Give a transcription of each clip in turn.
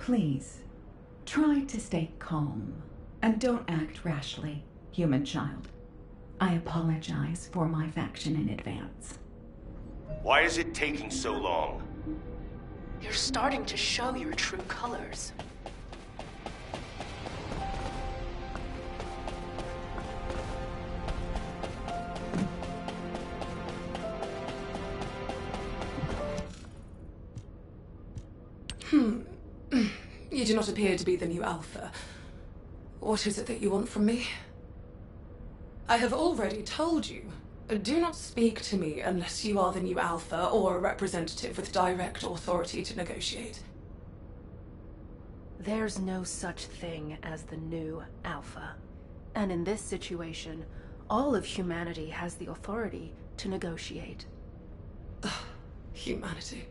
Please, try to stay calm, and don't act rashly, human child. I apologize for my faction in advance. Why is it taking so long? You're starting to show your true colors. You do not appear to be the new Alpha. What is it that you want from me? I have already told you. Do not speak to me unless you are the new Alpha or a representative with direct authority to negotiate. There's no such thing as the new Alpha. And in this situation, all of humanity has the authority to negotiate. Humanity.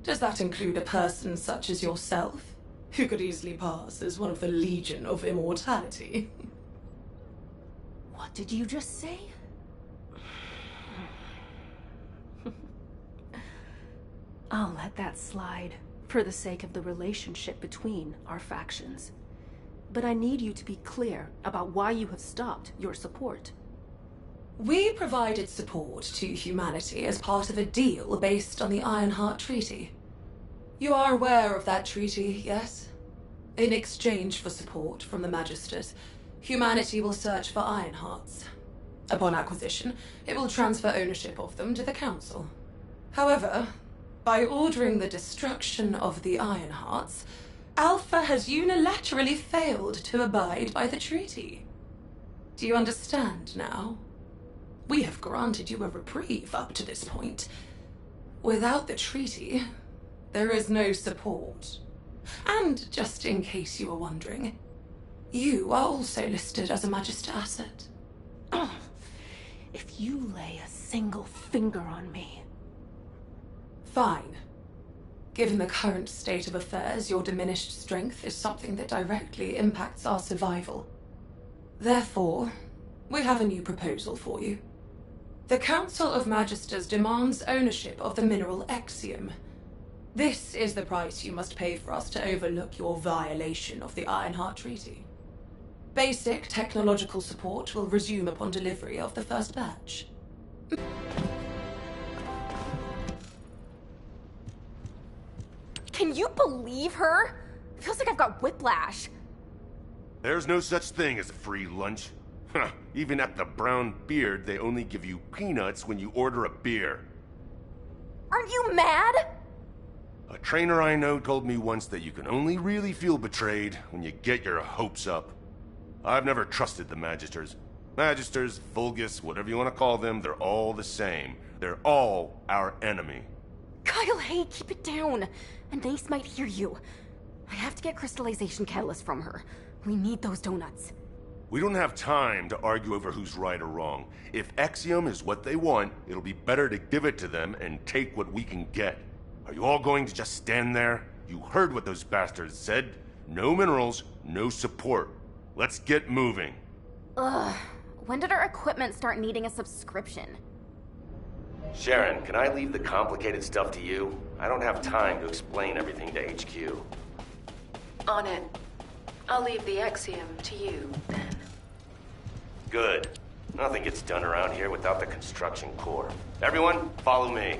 Does that include a person such as yourself, who could easily pass as one of the Legion of Immortality? What did you just say? I'll let that slide, for the sake of the relationship between our factions. But I need you to be clear about why you have stopped your support. We provided support to humanity as part of a deal based on the Ironheart Treaty. You are aware of that treaty, yes? In exchange for support from the Magisters, humanity will search for Ironhearts. Upon acquisition, it will transfer ownership of them to the Council. However, by ordering the destruction of the Ironhearts, Alpha has unilaterally failed to abide by the treaty. Do you understand now? We have granted you a reprieve up to this point. Without the treaty, there is no support. And just in case you were wondering, you are also listed as a Magister asset. If you lay a single finger on me... Fine. Given the current state of affairs, your diminished strength is something that directly impacts our survival. Therefore, we have a new proposal for you. The Council of Magisters demands ownership of the mineral Exium. This is the price you must pay for us to overlook your violation of the Ironheart Treaty. Basic technological support will resume upon delivery of the first batch. Can you believe her? It feels like I've got whiplash. There's no such thing as a free lunch. Huh, even at the Brown Beard, they only give you peanuts when you order a beer. Aren't you mad? A trainer I know told me once that you can only really feel betrayed when you get your hopes up. I've never trusted the Magisters. Magisters, Vulgus, whatever you want to call them, they're all the same. They're all our enemy. Kyle, hey, keep it down. And Nace might hear you. I have to get crystallization catalyst from her. We need those donuts. We don't have time to argue over who's right or wrong. If Exium is what they want, it'll be better to give it to them and take what we can get. Are you all going to just stand there? You heard what those bastards said. No minerals, no support. Let's get moving. Ugh. When did our equipment start needing a subscription? Sharon, can I leave the complicated stuff to you? I don't have time to explain everything to HQ. On it. I'll leave the Exium to you, then. Good. Nothing gets done around here without the construction corps. Everyone, follow me.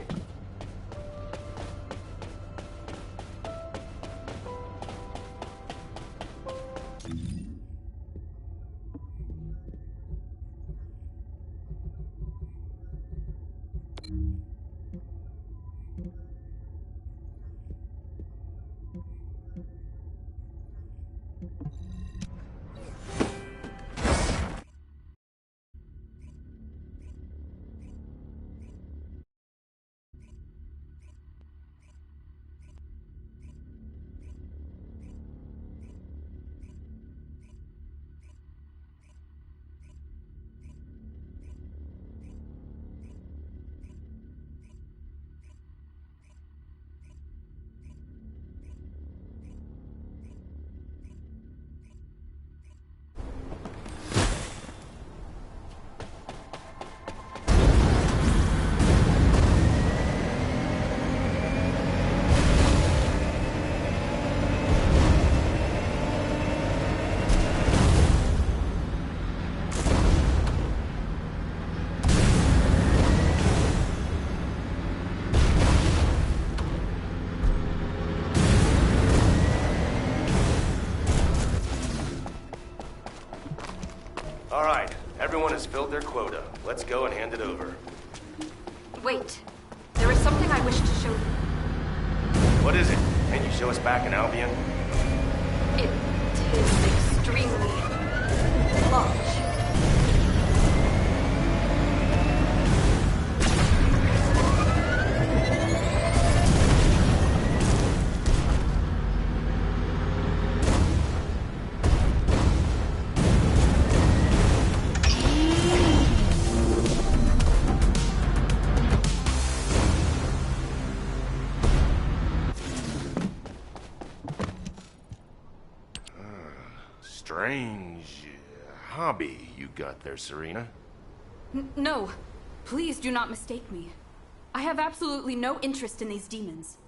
has filled their quota. Let's go and hand it over. Wait. There is something I wish to show you. What is it? Can you show us back in Albion? It is extremely large. Strange hobby you got there, Serena. No. Please do not mistake me. I have absolutely no interest in these demons.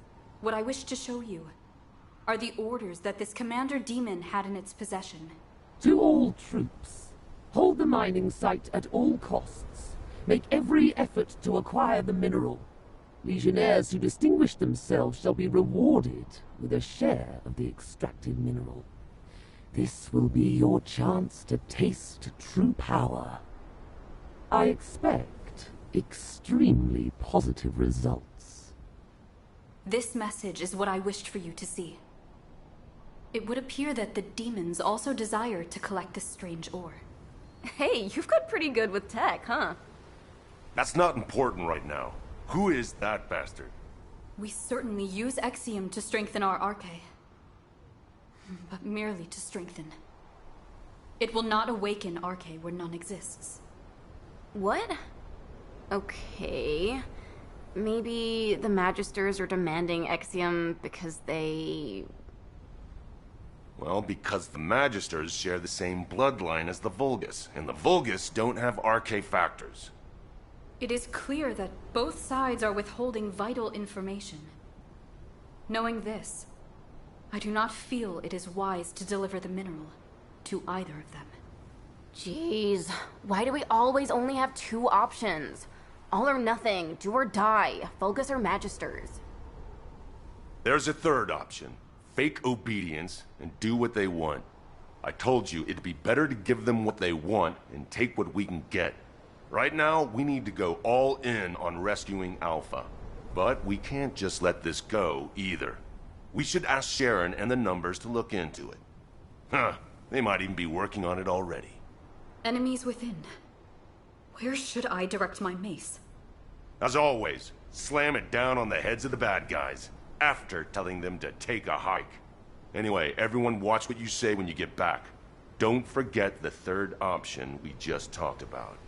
What I wish to show you are the orders that this commander demon had in its possession. To all troops, hold the mining site at all costs. Make every effort to acquire the mineral. Legionnaires who distinguish themselves shall be rewarded with a share of the extracted mineral. This will be your chance to taste true power. I expect extremely positive results. This message is what I wished for you to see. It would appear that the demons also desire to collect this strange ore. Hey, you've got pretty good with tech, huh? That's not important right now. Who is that bastard? We certainly use Exium to strengthen our Arche. But merely to strengthen. It will not awaken Arche where none exists. What? Okay. Maybe the Magisters are demanding Exium because they... Well, because the Magisters share the same bloodline as the Vulgus, and the Vulgus don't have Arche factors. It is clear that both sides are withholding vital information. Knowing this, I do not feel it is wise to deliver the mineral to either of them. Jeez, why do we always only have two options? All or nothing, do or die, Vulgus or Magisters. There's a third option. Fake obedience and do what they want. I told you it'd be better to give them what they want and take what we can get. Right now, we need to go all in on rescuing Alpha. But we can't just let this go, either. We should ask Sharon and the Numbers to look into it. Huh, they might even be working on it already. Enemies within. Where should I direct my mace? As always, slam it down on the heads of the bad guys, after telling them to take a hike. Anyway, everyone watch what you say when you get back. Don't forget the third option we just talked about.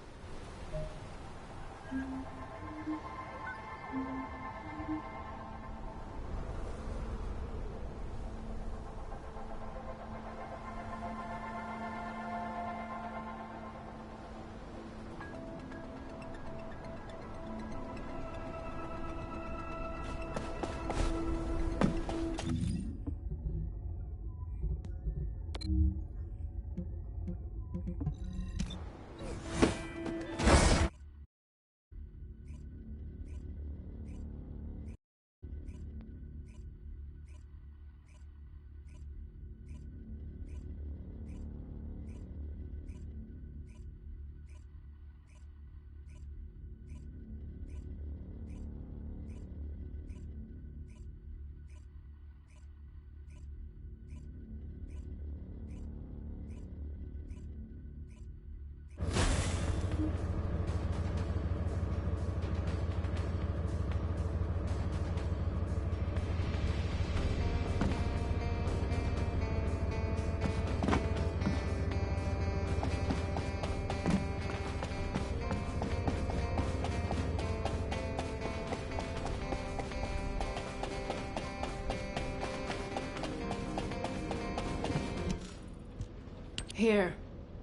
Here.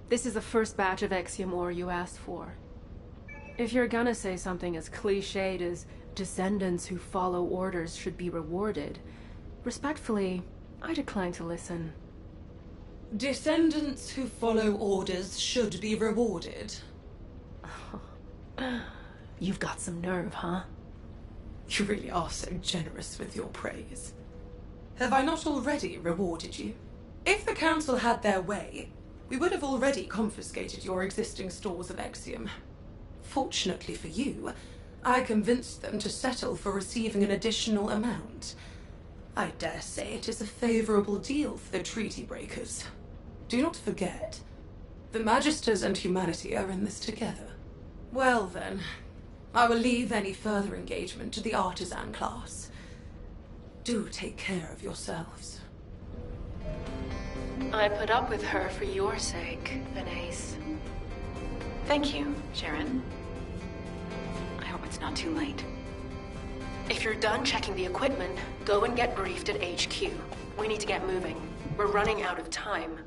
This is the first batch of Exium ore you asked for. If you're gonna say something as cliched as descendants who follow orders should be rewarded, respectfully, I decline to listen. Descendants who follow orders should be rewarded. You've got some nerve, huh? You really are so generous with your praise. Have I not already rewarded you? If the Council had their way, we would have already confiscated your existing stores of Exium. Fortunately for you, I convinced them to settle for receiving an additional amount. I dare say it is a favorable deal for the treaty breakers. Do not forget, the Magisters and humanity are in this together. Well then, I will leave any further engagement to the artisan class. Do take care of yourselves. I put up with her for your sake, Vanace. Thank you, Sharon. I hope it's not too late. If you're done checking the equipment, go and get briefed at HQ. We need to get moving. We're running out of time.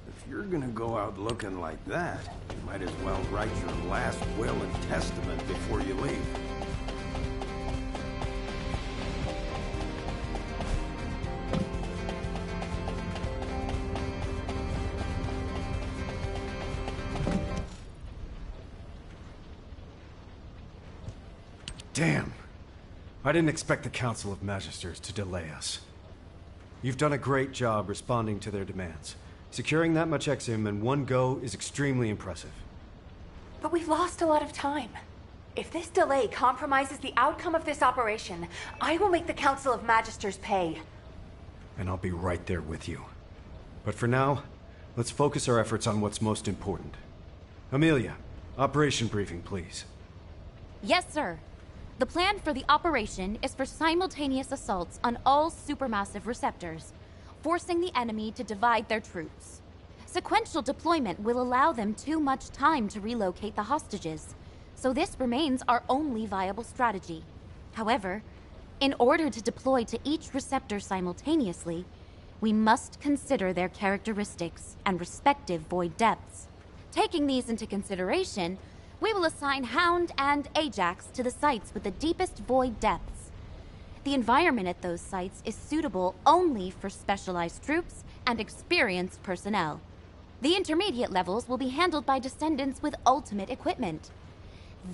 If you're gonna go out looking like that, you might as well write your last will and testament before you leave. Damn. I didn't expect the Council of Magisters to delay us. You've done a great job responding to their demands. Securing that much Exium in one go is extremely impressive. But we've lost a lot of time. If this delay compromises the outcome of this operation, I will make the Council of Magisters pay. And I'll be right there with you. But for now, let's focus our efforts on what's most important. Amelia, operation briefing, please. Yes, sir. The plan for the operation is for simultaneous assaults on all supermassive receptors, forcing the enemy to divide their troops. Sequential deployment will allow them too much time to relocate the hostages, so this remains our only viable strategy. However, in order to deploy to each receptor simultaneously, we must consider their characteristics and respective void depths. Taking these into consideration, we will assign Hound and Ajax to the sites with the deepest void depths. The environment at those sites is suitable only for specialized troops and experienced personnel. The intermediate levels will be handled by Descendants with ultimate equipment.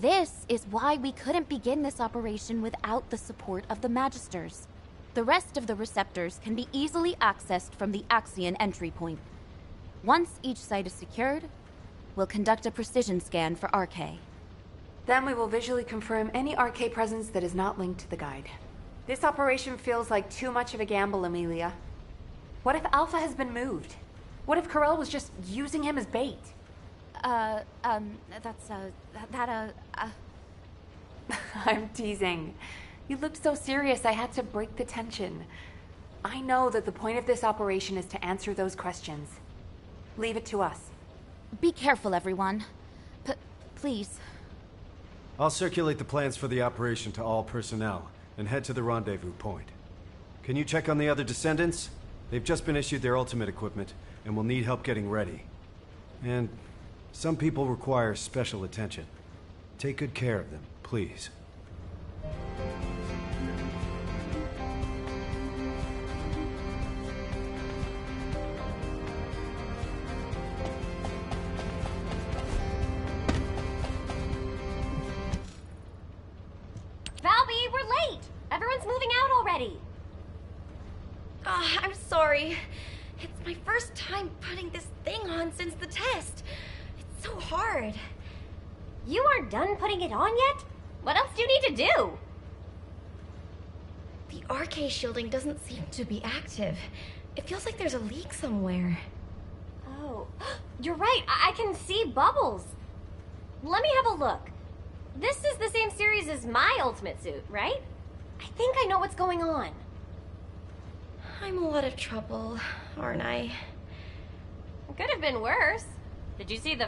This is why we couldn't begin this operation without the support of the Magisters. The rest of the receptors can be easily accessed from the Axion entry point. Once each site is secured, we'll conduct a precision scan for RK. Then we will visually confirm any RK presence that is not linked to the guide. This operation feels like too much of a gamble, Amelia. What if Alpha has been moved? What if Corell was just using him as bait? I'm teasing. You looked so serious, I had to break the tension. I know that the point of this operation is to answer those questions. Leave it to us. Be careful, everyone. Please. I'll circulate the plans for the operation to all personnel and head to the rendezvous point. Can you check on the other Descendants? They've just been issued their ultimate equipment and will need help getting ready. And some people require special attention. Take good care of them, please. Valby, we're late! Everyone's moving out already! I'm sorry. It's my first time putting this thing on since the test. It's so hard. You aren't done putting it on yet? What else do you need to do? The RK shielding doesn't seem to be active. It feels like there's a leak somewhere. Oh, you're right. I can see bubbles. Let me have a look. This is the same series as my ultimate suit, right? I think I know what's going on. I'm a lot of trouble, aren't I? It could have been worse. Did you see the